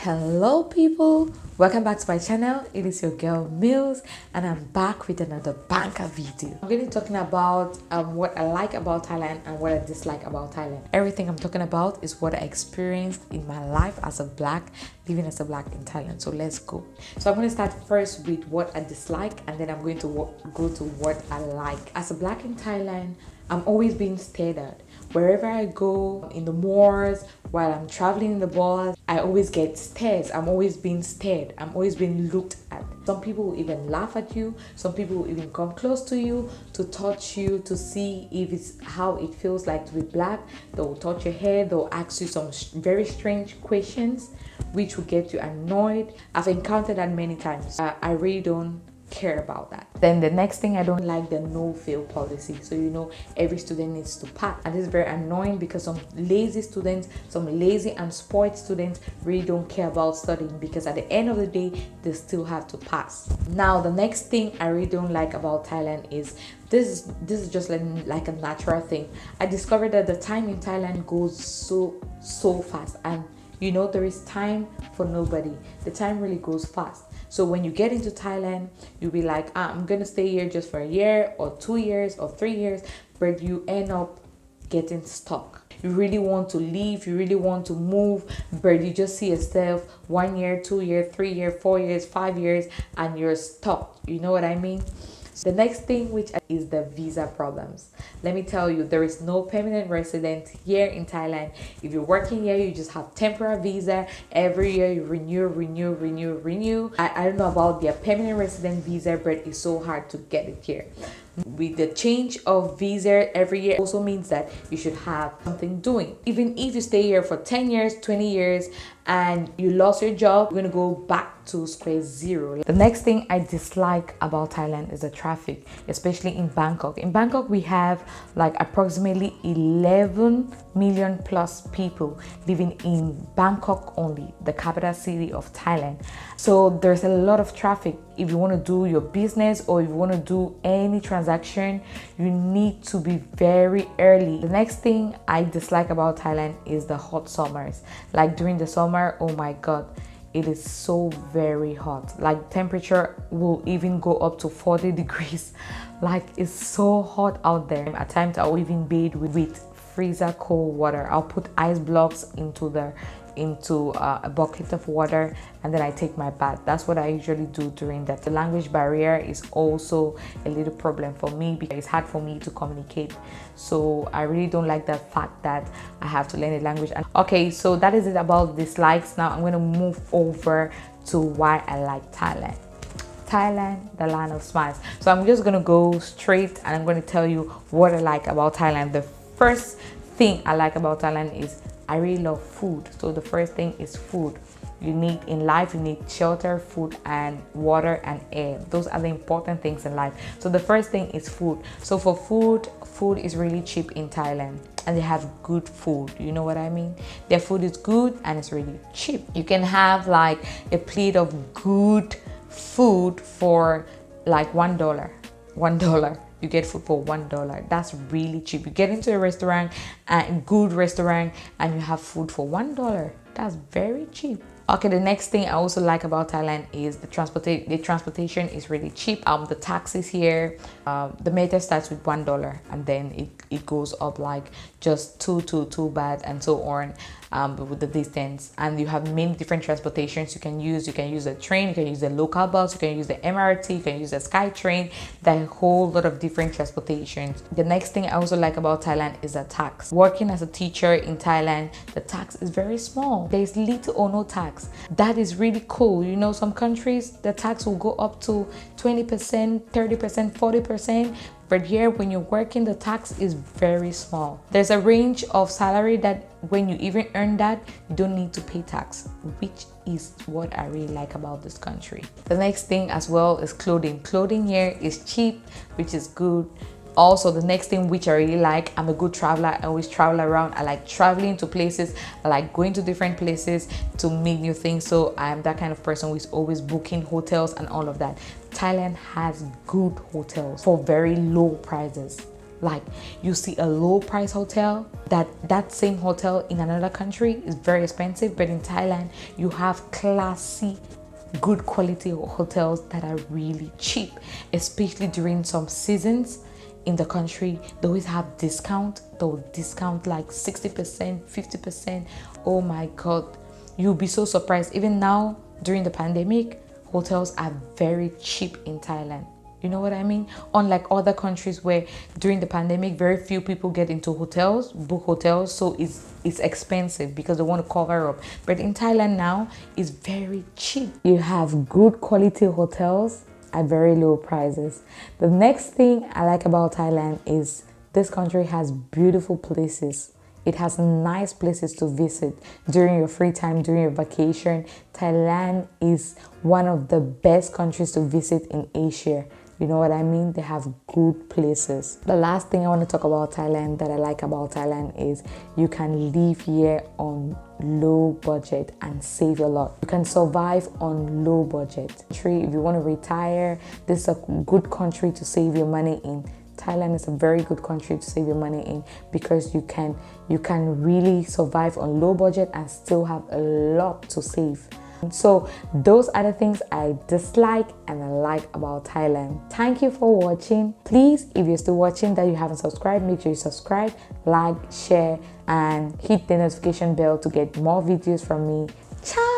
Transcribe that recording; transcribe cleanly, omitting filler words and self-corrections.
Hello people, welcome back to my channel. It is your girl Mills and I'm back with another banker video. I'm going to be talking about what I like about Thailand and what I dislike about Thailand. Everything I'm talking about is what I experienced in my life as a black, living as a black in Thailand. So let's go. So I'm going to start first with what I dislike and then I'm going to go to what I like. As a black in Thailand, I'm always being stared at. Wherever I go, in the malls, while I'm traveling in the bus, I always get stares. I'm always being stared. I'm always being looked at. Some people will even laugh at you. Some people will even come close to you to touch you to see if it's how it feels like to be black. They'll touch your hair. They'll ask you some very strange questions, which will get you annoyed. I've encountered that many times. I really don't care about that. Then the next thing, I don't like the no-fail policy. So you know every student needs to pass, and this is very annoying because some lazy students, some lazy and spoiled students really don't care about studying because at the end of the day they still have to pass. Now the next thing I really don't like about Thailand is this is just like a natural thing. I discovered that the time in Thailand goes so fast, and you know there is time for nobody. The time really goes fast. So when you get into Thailand, you'll be like, I'm gonna stay here just for a year or 2 years or 3 years, but you end up getting stuck. You really want to leave, you really want to move, but you just see yourself 1 year, 2 years, 3 years, 4 years, 5 years, and you're stuck. You know what I mean? The next thing, which is the visa problems. Let me tell you, there is no permanent resident here in Thailand. If you're working here, you just have temporary visa. Every year you renew. I don't know about their permanent resident visa, but it's so hard to get it here. With the change of visa every year also means that you should have something doing. Even if you stay here for 10 years, 20 years, and you lost your job, you're gonna go back to square zero. The next thing I dislike about Thailand is the traffic, especially in Bangkok. In Bangkok, we have like approximately 11 million plus people living in Bangkok only, the capital city of Thailand. So there's a lot of traffic. If you want to do your business or if you want to do any transaction, you need to be very early. The next thing I dislike about Thailand is the hot summers. Like during the summer, oh my god, it is so very hot. Like temperature will even go up to 40 degrees. Like it's so hot out there. At times I'll even bathe with freezer cold water. I'll put ice blocks into a bucket of water and then I take my bath. That's what I usually do during that. The language barrier is also a little problem for me because it's hard for me to communicate. So I really don't like the fact that I have to learn a language. Okay, so that is it about dislikes. Now I'm going to move over to why I like Thailand. Thailand, the land of smiles. So I'm just going to go straight and I'm going to tell you what I like about Thailand. The first thing I like about Thailand is I really love food. So the first thing is food. You need in life, you need shelter, food, and water and air. Those are the important things in life. So the first thing is food. So for food is really cheap in Thailand and they have good food. You know what I mean? Their food is good and it's really cheap. You can have like a plate of good food for like $1. $1. You get food for $1. That's really cheap. You get into a restaurant, a good restaurant, and you have food for $1. That's very cheap. Okay, the next thing I also like about Thailand is the transportation is really cheap. The taxis here, the meter starts with $1 and then it goes up like just 2 baht and so on with the distance. And you have many different transportations you can use. You can use a train, you can use a local bus, you can use the MRT, you can use the Sky Train. There are a whole lot of different transportations. The next thing I also like about Thailand is the tax. Working as a teacher in Thailand, the tax is very small. There's little or no tax. That is really cool. You know, some countries the tax will go up to 20%, 30%, 40%, but here when you're working the tax is very small. There's a range of salary that when you even earn that, you don't need to pay tax, which is what I really like about this country. The next thing as well is clothing. Clothing here is cheap, which is good. Also, the next thing which I really like, I'm a good traveler. I always travel around. I like traveling to places. I like going to different places to meet new things. So I'm that kind of person who is always booking hotels and all of that. Thailand has good hotels for very low prices. Like you see a low price hotel, that same hotel in another country is very expensive, but in Thailand you have classy, good quality hotels that are really cheap, especially during some seasons in the country. They always have discount. They'll discount like 60%, 50%. Oh my god, you'll be so surprised. Even now during the pandemic, hotels are very cheap in Thailand. You know what I mean? Unlike other countries where during the pandemic very few people get into hotels, book hotels, so it's expensive because they want to cover up. But in Thailand now, it's very cheap. You have good quality hotels at very low prices. The next thing I like about Thailand is this country has beautiful places. It has nice places to visit during your free time, during your vacation. Thailand is one of the best countries to visit in Asia. You know what I mean? They have good places. The last thing I want to talk about Thailand that I like about Thailand is you can live here on low budget and save a lot. You can survive on low budget. If you want to retire, this is a good country to save your money in. Thailand is a very good country to save your money in because you can really survive on low budget and still have a lot to save. So those are the things I dislike and I like about Thailand. Thank you for watching. Please, if you're still watching that you haven't subscribed, make sure you subscribe, like, share, and hit the notification bell to get more videos from me. Ciao!